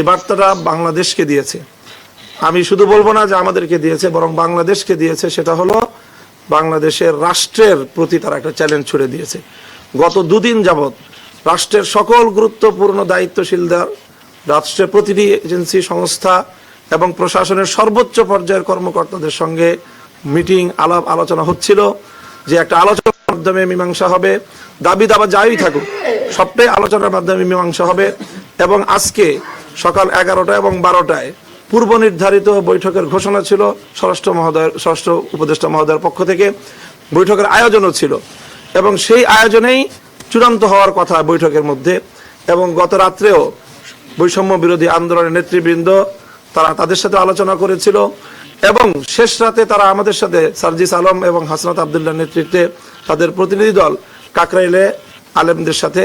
এই বার্তাটা বাংলাদেশকে দিয়েছে। আমি শুধু বলবো না যে আমাদেরকে দিয়েছে, বরং বাংলাদেশকে দিয়েছে। সেটা হলো বাংলাদেশের রাষ্ট্রের প্রতি তারা একটা চ্যালেঞ্জ ছুড়ে দিয়েছে। গত দুদিন যাবৎ রাষ্ট্রের সকল গুরুত্বপূর্ণ দায়িত্বশীলদের, রাষ্ট্রের প্রতিটি এজেন্সি, সংস্থা এবং প্রশাসনের সর্বোচ্চ পর্যায়ের কর্মকর্তাদের সঙ্গে মিটিং, আলাপ আলোচনা হচ্ছিল যে একটা আলোচনার মাধ্যমে মীমাংসা হবে। দাবি দাবা যাই থাকুক, সবটাই আলোচনার মাধ্যমে মীমাংসা হবে। এবং আজকে সকাল 11টা এবং 12টায় পূর্ব নির্ধারিত বৈঠকের ঘোষণা ছিল। স্বরাষ্ট্র উপদেষ্টা মহোদয়ের পক্ষ থেকে বৈঠকের আয়োজনও ছিল এবং সেই আয়োজনেই চূড়ান্ত হওয়ার কথা বৈঠকের মধ্যে। এবং গত রাত্রেও বৈষম্য বিরোধী আন্দোলনের নেতৃবৃন্দ তারা তাদের সাথে আলোচনা করেছিল এবং শেষ রাতে তারা আমাদের সাথে সার্জিস আলম এবং হাসনাত আবদুল্লাহর নেতৃত্বে তাদের প্রতিনিধি দল কাকরাইলে আলেমদের সাথে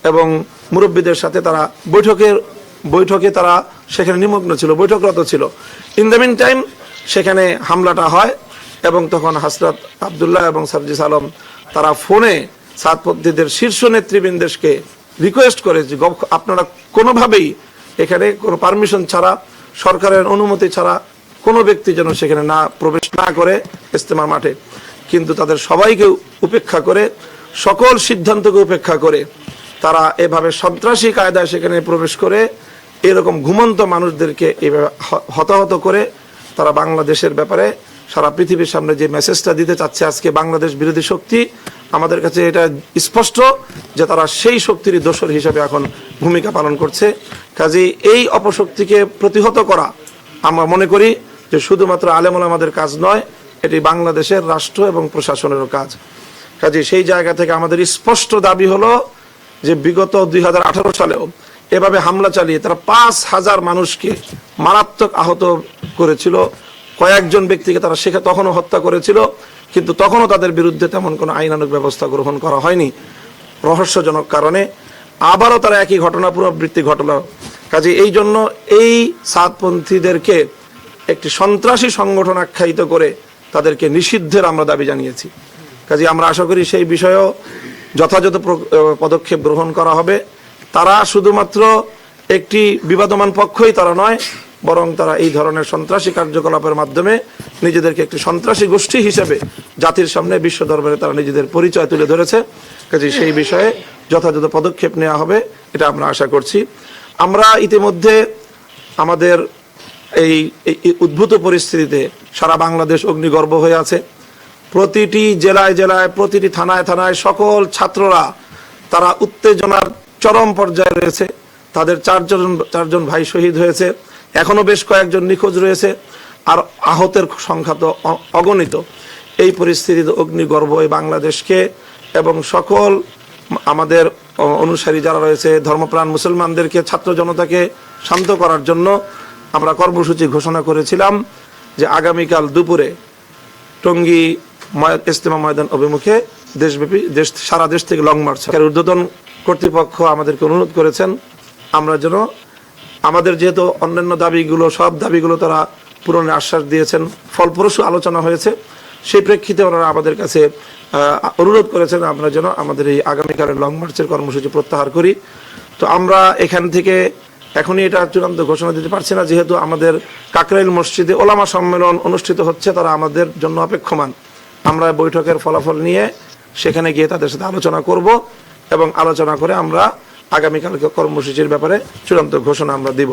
এবং মুরব্বীদের সাথে তারা বৈঠকে তারা সেখানে নিমগ্ন ছিল, বৈঠকরত ছিল। ইন দ্য মিন টাইম সেখানে হামলাটা হয় এবং তখন হাসনাত আবদুল্লাহ এবং সার্জিস আলম তারা ফোনে সাতপন্থীদের শীর্ষ নেতৃবৃন্দকে রিকোয়েস্ট করে যে আপনারা কোনোভাবেই এখানে কোনো পারমিশন ছাড়া, সরকারের অনুমতি ছাড়া কোনো ব্যক্তি যেন সেখানে প্রবেশ না করে ইজতেমা মাঠে। কিন্তু তাদের সবাইকে উপেক্ষা করে, সকল সিদ্ধান্তকে উপেক্ষা করে তারা এভাবে সন্ত্রাসী কায়দায় সেখানে প্রবেশ করে এরকম ঘুমন্ত মানুষদেরকে এভাবে হতাহত করে তারা বাংলাদেশের ব্যাপারে সারা পৃথিবীর সামনে যে মেসেজটা দিতে চাচ্ছে আজকে বাংলাদেশ বিরোধী শক্তি, আমাদের কাছে এটা স্পষ্ট যে তারা সেই শক্তিরই দোসর হিসেবে এখন ভূমিকা পালন করছে। কাজেই এই অপশক্তিকে প্রতিহত করা আমরা মনে করি যে শুধুমাত্র আলেম ওলামাদের কাজ নয়, এটি বাংলাদেশের রাষ্ট্র এবং প্রশাসনেরও কাজ। কাজেই সেই জায়গা থেকে আমাদের স্পষ্ট দাবি হলো যে বিগত 2018 সালেও এভাবে হামলা চালিয়ে তারা 5,000 মানুষকে মারাত্মক আহত করেছিল। কয়েকজন ব্যক্তিকে তারা তখনও হত্যা করেছিল, কিন্তু তখনও তাদের বিরুদ্ধে তেমন কোনো আইনানুগ ব্যবস্থা গ্রহণ করা হয়নি রহস্যজনক কারণে। আবারও তারা একই ঘটনা পুনরাবৃত্তি ঘটল। কাজে এই জন্য এই সাতপন্থীদেরকে একটি সন্ত্রাসী সংগঠন আখ্যায়িত করে তাদেরকে নিষিদ্ধের আমরা দাবি জানিয়েছি। কাজে আমরা আশা করি সেই বিষয়েও যথাযথ পদক্ষেপ গ্রহণ করা হবে। তারা শুধুমাত্র একটি বিবাদমান পক্ষই তারা নয়, বরং তারা এই ধরনের সন্ত্রাসী কার্যকলাপের মাধ্যমে নিজেদেরকে একটি সন্ত্রাসী গোষ্ঠী হিসেবে জাতির সামনে, বিশ্ব দরবারে তারা নিজেদের পরিচয় তুলে ধরেছে। কাজে সেই বিষয়ে যথাযথ পদক্ষেপ নেওয়া হবে, এটা আমরা আশা করছি। আমরা ইতিমধ্যে আমাদের এই উদ্ভূত পরিস্থিতিতে সারা বাংলাদেশ অগ্নিগর্ভ হয়ে আছে। প্রতিটি জেলায় জেলায়, প্রতিটি থানায় থানায় সকল ছাত্ররা তারা উত্তেজনার চরম পর্যায়ে রয়েছে। তাদের চারজন ভাই শহীদ হয়েছে, এখনো বেশ কয়েকজন নিখোঁজ রয়েছে, আর আহতের সংখ্যা তো অগণিত। এই পরিস্থিতিতে অগ্নিগর্ভ এই বাংলাদেশকে এবং সকল আমাদের অনুসারী যারা রয়েছে, ধর্মপ্রাণ মুসলমানদেরকে, ছাত্র জনতাকে শান্ত করার জন্য আমরা কর্মসূচি ঘোষণা করেছিলাম যে আগামীকাল দুপুরে টঙ্গী ইজতেমা ময়দান অভিমুখে দেশব্যাপী সারা দেশ থেকে লং মার্চ। ঊর্ধ্বতন কর্তৃপক্ষ আমাদেরকে অনুরোধ করেছেন আমরা যেন আমাদের যেহেতু অন্যান্য দাবিগুলো, সব দাবিগুলো তারা পূরণের আশ্বাস দিয়েছেন, ফলপ্রসূ আলোচনা হয়েছে, সেই প্রেক্ষিতে ওনারা আমাদের কাছে অনুরোধ করেছেন আমরা যেন আমাদের এই আগামীকালের লং মার্চের কর্মসূচি প্রত্যাহার করি। তো আমরা এখান থেকে এখনই এটা চূড়ান্ত ঘোষণা দিতে পারছি না, যেহেতু আমাদের কাকরাইল মসজিদে ওলামা সম্মেলন অনুষ্ঠিত হচ্ছে, তারা আমাদের জন্য অপেক্ষমান। আমরা বৈঠকের ফলাফল নিয়ে সেখানে গিয়ে তাদের সাথে আলোচনা করব এবং আলোচনা করে আমরা আগামীকালকে কর্মসূচির ব্যাপারে চূড়ান্ত ঘোষণা আমরা দিব।